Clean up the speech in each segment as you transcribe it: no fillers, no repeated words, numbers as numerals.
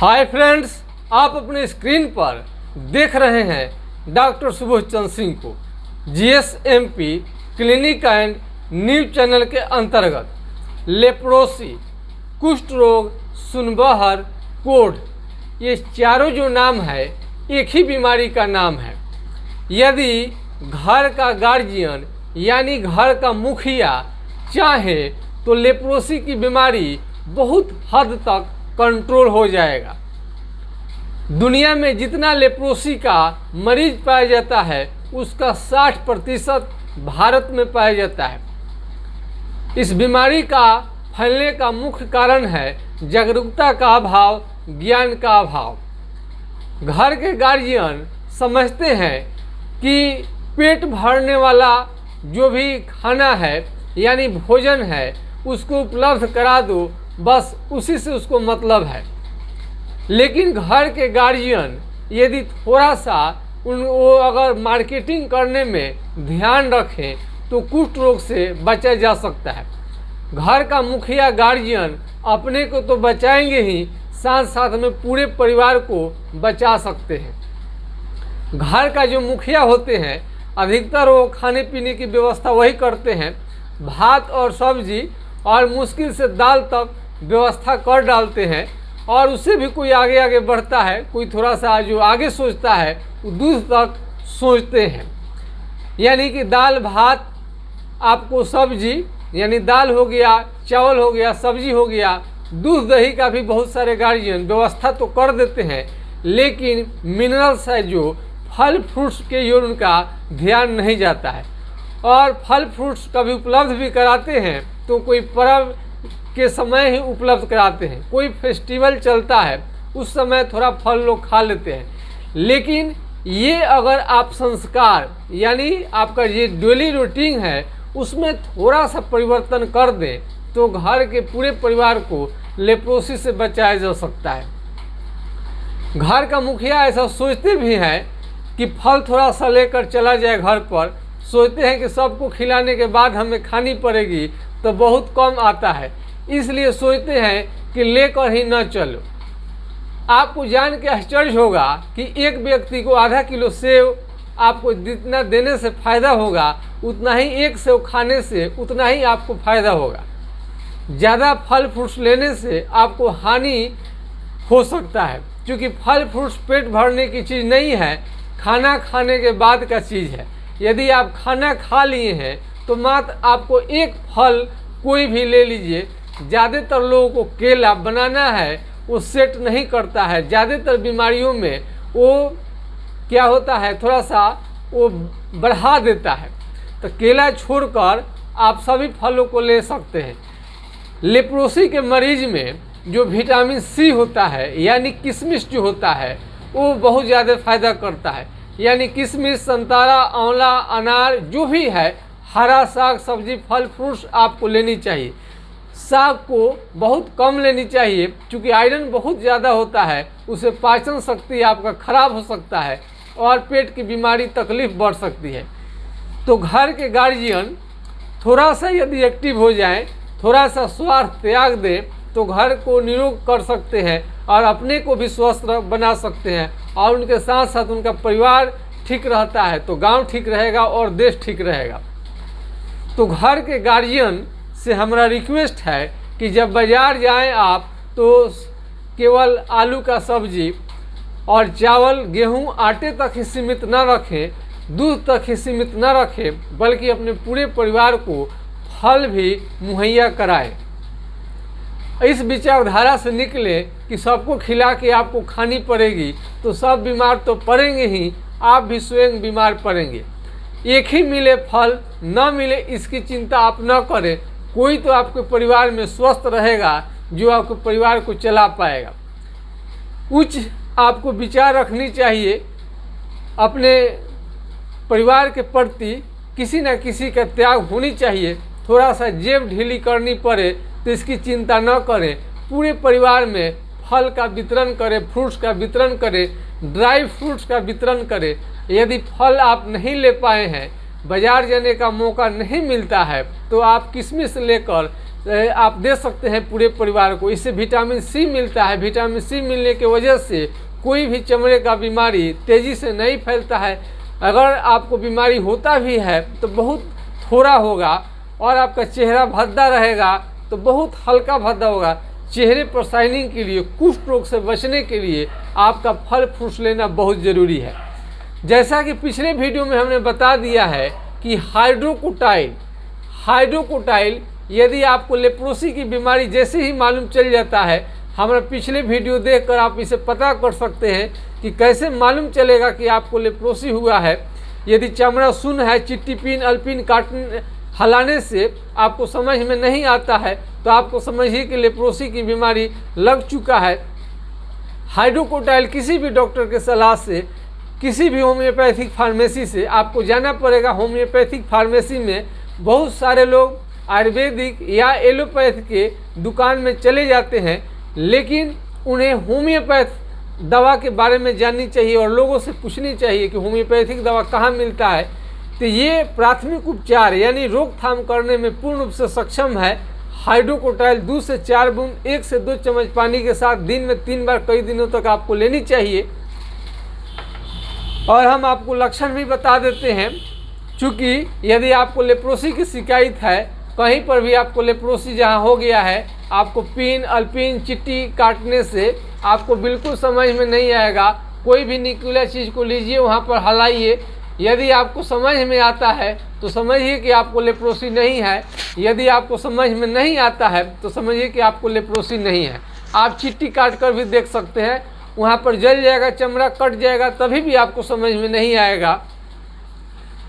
Hi friends, आप अपने screen पर देख रहे हैं डॉक्टर सुबोध चंद्र सिंह को जीएसएमपी क्लिनिक एंड न्यूज चैनल के अंतर्गत लेप्रोसी, कुष्ठ रोग, सुनबहर, कोढ़, ये चारों जो नाम है एक ही बीमारी का नाम है। यदि घर का गार्जियन यानी घर का मुखिया चाहे तो लेप्रोसी की बीमारी बहुत हद तक कंट्रोल हो जाएगा। दुनिया में जितना लेप्रोसी का मरीज पाया जाता है उसका 60% भारत में पाया जाता है। इस बीमारी का फैलने का मुख्य कारण है जागरूकता का अभाव, ज्ञान का अभाव। घर के गार्जियन समझते हैं कि पेट भरने वाला जो भी खाना है यानी भोजन है उसको उपलब्ध करा दो, बस उसी से उसको मतलब है। लेकिन घर के गार्जियन यदि थोड़ा सा वो अगर मार्केटिंग करने में ध्यान रखें तो कुष्ठ रोग से बचा जा सकता है। घर का मुखिया गार्जियन अपने को तो बचाएंगे ही, साथ साथ में पूरे परिवार को बचा सकते हैं। घर का जो मुखिया होते हैं अधिकतर वो खाने पीने की व्यवस्था वही करते हैं, भात और सब्जी और मुश्किल से दाल तक व्यवस्था कर डालते हैं। और उससे भी कोई आगे आगे बढ़ता है, कोई थोड़ा सा जो आगे सोचता है वो दूर तक सोचते हैं। यानी कि दाल भात, आपको सब्जी यानी दाल हो गया, चावल हो गया, सब्जी हो गया, दूध दही का भी बहुत सारे गार्जियन व्यवस्था तो कर देते हैं, लेकिन मिनरल्स है जो फल फ्रूट्स के ओर उनका ध्यान नहीं जाता है। और फल फ्रूट्स कभी उपलब्ध भी कराते हैं तो कोई पर्व के समय ही उपलब्ध कराते हैं, कोई फेस्टिवल चलता है उस समय थोड़ा फल लोग खा लेते हैं। लेकिन ये अगर आप संस्कार यानी आपका ये डेली रूटीन है उसमें थोड़ा सा परिवर्तन कर दें तो घर के पूरे परिवार को लेप्रोसी से बचाया जा सकता है। घर का मुखिया ऐसा सोचते भी हैं कि फल थोड़ा सा लेकर चला जाए घर पर, सोचते हैं कि सबको खिलाने के बाद हमें खानी पड़ेगी तो बहुत कम आता है, इसलिए सोचते हैं कि लेकर ही न चलो। आपको जान के आश्चर्य होगा कि एक व्यक्ति को आधा किलो सेव आपको जितना देने से फ़ायदा होगा उतना ही एक सेव खाने से उतना ही आपको फ़ायदा होगा। ज़्यादा फल फ्रूट्स लेने से आपको हानि हो सकता है, क्योंकि फल फ्रूट्स पेट भरने की चीज़ नहीं है, खाना खाने के बाद का चीज़ है। यदि आप खाना खा लिए हैं तो मात्र आपको एक फल कोई भी ले लीजिए। ज़्यादातर लोगों को केला बनाना है वो सेट नहीं करता है। ज़्यादातर बीमारियों में वो क्या होता है थोड़ा सा वो बढ़ा देता है, तो केला छोड़कर आप सभी फलों को ले सकते हैं। लेप्रोसी के मरीज में जो विटामिन सी होता है यानी किशमिश जो होता है वो बहुत ज़्यादा फायदा करता है। यानी किशमिश, संतरा, आंवला, अनार जो भी है, हरा साग सब्जी फल फ्रूट्स आपको लेनी चाहिए। साग को बहुत कम लेनी चाहिए क्योंकि आयरन बहुत ज़्यादा होता है, उसे पाचन शक्ति आपका खराब हो सकता है और पेट की बीमारी तकलीफ बढ़ सकती है। तो घर के गार्जियन थोड़ा सा यदि एक्टिव हो जाएं, थोड़ा सा स्वार्थ त्याग दें तो घर को निरोग कर सकते हैं और अपने को भी स्वस्थ बना सकते हैं। और उनके साथ साथ उनका परिवार ठीक रहता है तो गांव ठीक रहेगा और देश ठीक रहेगा। तो घर के गार्जियन से हमारा रिक्वेस्ट है कि जब बाज़ार जाएं आप तो केवल आलू का सब्जी और चावल, गेहूं, आटे तक ही सीमित न रखें, दूध तक ही सीमित न रखें, बल्कि अपने पूरे परिवार को फल भी मुहैया कराएं। इस विचारधारा से निकले कि सबको खिला के आपको खानी पड़ेगी तो सब बीमार तो पड़ेंगे ही, आप भी स्वयं बीमार पड़ेंगे। एक ही मिले फल, न मिले इसकी चिंता आप न करें, कोई तो आपके परिवार में स्वस्थ रहेगा जो आपके परिवार को चला पाएगा। उच्च आपको विचार रखनी चाहिए, अपने परिवार के प्रति किसी न किसी का त्याग होनी चाहिए। थोड़ा सा जेब ढीली करनी पड़े तो इसकी चिंता न करें, पूरे परिवार में फल का वितरण करें, फ्रूट्स का वितरण करें, ड्राई फ्रूट्स का वितरण करें। यदि फल आप नहीं ले पाए हैं, बाज़ार जाने का मौका नहीं मिलता है, तो आप किशमिश लेकर आप दे सकते हैं पूरे परिवार को। इससे विटामिन सी मिलता है। विटामिन सी मिलने की वजह से कोई भी चमड़े का बीमारी तेज़ी से नहीं फैलता है। अगर आपको बीमारी होता भी है तो बहुत थोड़ा होगा और आपका चेहरा भद्दा रहेगा तो बहुत हल्का भद्दा होगा। चेहरे पर शाइनिंग के लिए, कुष्ठ रोग से बचने के लिए आपका फल फ्रूट्स लेना बहुत ज़रूरी है। जैसा कि पिछले वीडियो में हमने बता दिया है कि हाइड्रोकोटाइल यदि आपको लेप्रोसी की बीमारी जैसे ही मालूम चल जाता है, हमारा पिछले वीडियो देखकर आप इसे पता कर सकते हैं कि कैसे मालूम चलेगा कि आपको लेप्रोसी हुआ है। यदि चमड़ा सुन्न है, चिट्टी पिन अल्पिन काटने हलाने से आपको समझ में नहीं आता है तो आपको समझिए कि लेप्रोसी की बीमारी लग चुका है। हाइड्रोकोटाइल किसी भी डॉक्टर के सलाह से, किसी भी होम्योपैथिक फार्मेसी से आपको जाना पड़ेगा। होम्योपैथिक फार्मेसी में बहुत सारे लोग आयुर्वेदिक या एलोपैथ के दुकान में चले जाते हैं, लेकिन उन्हें होम्योपैथ दवा के बारे में जाननी चाहिए और लोगों से पूछनी चाहिए कि होम्योपैथिक दवा कहाँ मिलता है। तो ये प्राथमिक उपचार यानी रोकथाम करने में पूर्ण रूप से सक्षम है। हाइड्रोकोटाइल 2 से 4 बूंद 1 से 2 चम्मच पानी के साथ दिन में 3 बार कई दिनों तक आपको लेनी चाहिए। और हम आपको लक्षण भी बता देते हैं, चूँकि यदि आपको लेप्रोसी की शिकायत है, कहीं पर भी आपको लेप्रोसी जहाँ हो गया है, आपको पिन अल्पिन चिट्टी काटने से आपको बिल्कुल समझ में नहीं आएगा। कोई भी न्यूक्लियर चीज़ को लीजिए, वहाँ पर हलाइए। यदि आपको समझ में आता है तो समझिए कि आपको लेप्रोसी नहीं है। यदि आपको समझ में नहीं आता है तो समझिए कि आपको लेप्रोसी नहीं है। आप चिट्टी काट कर भी देख सकते हैं, वहाँ पर जल जाएगा, चमड़ा कट जाएगा, तभी भी आपको समझ में नहीं आएगा।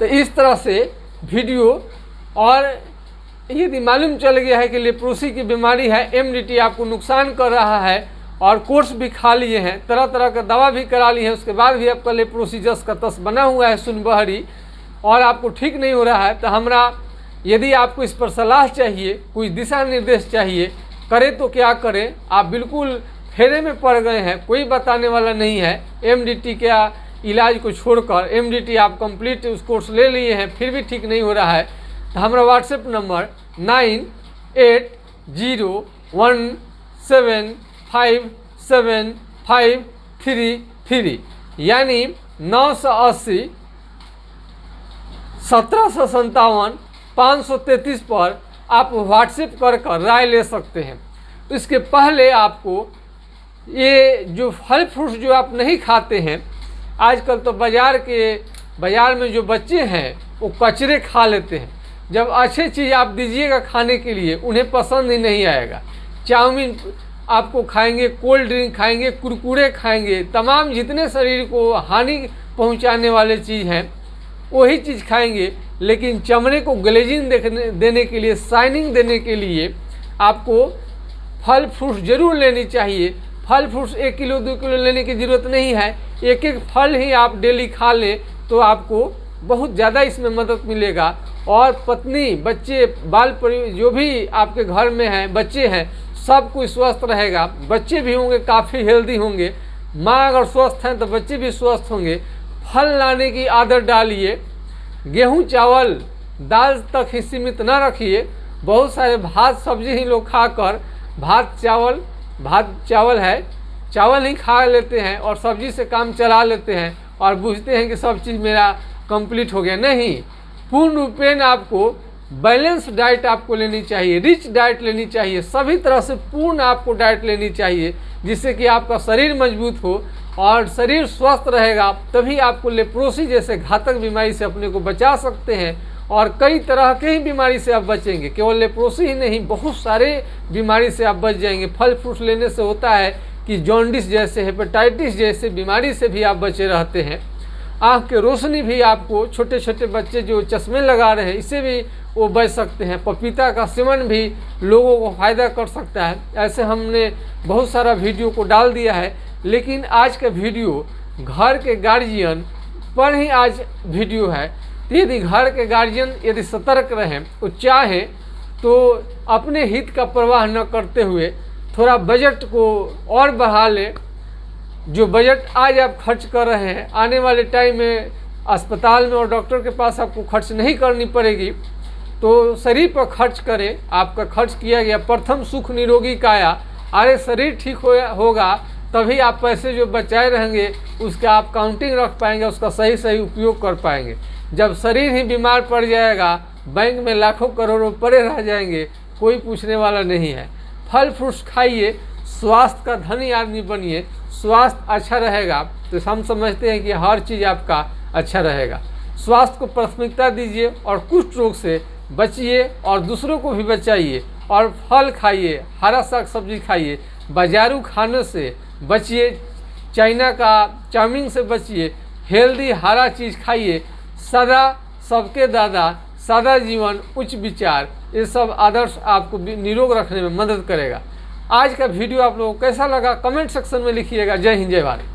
तो इस तरह से वीडियो, और यदि मालूम चल गया है कि लेप्रोसी की बीमारी है, एमडीटी आपको नुकसान कर रहा है और कोर्स भी खा लिए हैं, तरह तरह का दवा भी करा ली है, उसके बाद भी आपका लेप्रोसी जस का तस बना हुआ है सुनबहरी और आपको ठीक नहीं हो रहा है, तो हमरा यदि आपको इस पर सलाह चाहिए, कोई दिशा निर्देश चाहिए, करें तो क्या करें, आप बिल्कुल फेरे में पड़ गए हैं, कोई बताने वाला नहीं है। एमडीटी का इलाज को छोड़कर एमडीटी आप कंप्लीट उस कोर्स ले लिए हैं, फिर भी ठीक नहीं हो रहा है, तो हमारा व्हाट्सएप नंबर 9807575333 यानी 980 1757 533 पर आप व्हाट्सएप कर राय ले सकते हैं। इसके पहले आपको ये जो फल फ्रूट्स जो आप नहीं खाते हैं, आजकल तो बाज़ार में जो बच्चे हैं वो कचरे खा लेते हैं। जब अच्छी चीज़ आप दीजिएगा खाने के लिए, उन्हें पसंद ही नहीं आएगा। चाउमीन आपको खाएंगे, कोल्ड ड्रिंक खाएंगे, कुरकुरे खाएंगे, तमाम जितने शरीर को हानि पहुंचाने वाले चीज़ हैं वही चीज़ खाएंगे। लेकिन चमड़े को ग्लेजिंग देने के लिए, शाइनिंग देने के लिए आपको फल फ्रूट्स ज़रूर लेनी चाहिए। फल फ्रूट्स 1 किलो 2 किलो लेने की ज़रूरत नहीं है, एक एक फल ही आप डेली खा लें तो आपको बहुत ज़्यादा इसमें मदद मिलेगा। और पत्नी, बच्चे, जो भी आपके घर में हैं, बच्चे हैं, सब कोई स्वस्थ रहेगा। बच्चे भी होंगे काफ़ी हेल्दी होंगे। माँ अगर स्वस्थ हैं तो बच्चे भी स्वस्थ होंगे। फल लाने की आदत डालिए। गेहूँ चावल दाल तक ही सीमित न रखिए। बहुत सारे भात सब्जी ही लोग खाकर भात चावल है, चावल ही खा लेते हैं और सब्जी से काम चला लेते हैं और पूछते हैं कि सब चीज़ मेरा कंप्लीट हो गया। नहीं, पूर्ण रूपेण आपको बैलेंस डाइट आपको लेनी चाहिए, रिच डाइट लेनी चाहिए, सभी तरह से पूर्ण आपको डाइट लेनी चाहिए, जिससे कि आपका शरीर मजबूत हो और शरीर स्वस्थ रहेगा। तभी आपको लेप्रोसी जैसे घातक बीमारी से अपने को बचा सकते हैं और कई तरह के ही बीमारी से आप बचेंगे। केवल लेप्रोसी ही नहीं, बहुत सारे बीमारी से आप बच जाएंगे। फल फ्रूट लेने से होता है कि जॉन्डिस जैसे, हेपेटाइटिस जैसे बीमारी से भी आप बचे रहते हैं। आँख की रोशनी भी आपको, छोटे छोटे बच्चे जो चश्मे लगा रहे हैं, इससे भी वो बच सकते हैं। पपीता का सेवन भी लोगों को फ़ायदा कर सकता है। ऐसे हमने बहुत सारा वीडियो को डाल दिया है, लेकिन आज का वीडियो घर के गार्जियन पर ही आज वीडियो है। तो यदि घर के गार्जियन यदि सतर्क रहें तो चाहें तो अपने हित का परवाह न करते हुए थोड़ा बजट को और बढ़ा लें। जो बजट आज आप खर्च कर रहे हैं, आने वाले टाइम में अस्पताल में और डॉक्टर के पास आपको खर्च नहीं करनी पड़ेगी। तो शरीर पर खर्च करें। आपका खर्च किया गया, प्रथम सुख निरोगी काया। अरे शरीर ठीक होगा तभी आप पैसे जो बचाए रहेंगे उसका आप काउंटिंग रख पाएंगे, उसका सही सही उपयोग कर पाएंगे। जब शरीर ही बीमार पड़ जाएगा, बैंक में लाखों करोड़ों पड़े रह जाएंगे, कोई पूछने वाला नहीं है। फल फ्रूट्स खाइए, स्वास्थ्य का धनी आदमी बनिए। स्वास्थ्य अच्छा रहेगा तो हम समझते हैं कि हर चीज़ आपका अच्छा रहेगा। स्वास्थ्य को प्राथमिकता दीजिए और कुष्ठ रोग से बचिए और दूसरों को भी बचाइए। और फल खाइए, हरा साग सब्जी खाइए, बाजारू खाने से बचिए, चाइना का चाउमीन से बचिए, हेल्दी हरा चीज़ खाइए। सदा सबके दादा, सादा जीवन, उच्च विचार, ये सब आदर्श आपको निरोग रखने में मदद करेगा। आज का वीडियो आप लोगों को कैसा लगा कमेंट सेक्शन में लिखिएगा। जय हिंद, जय भारत।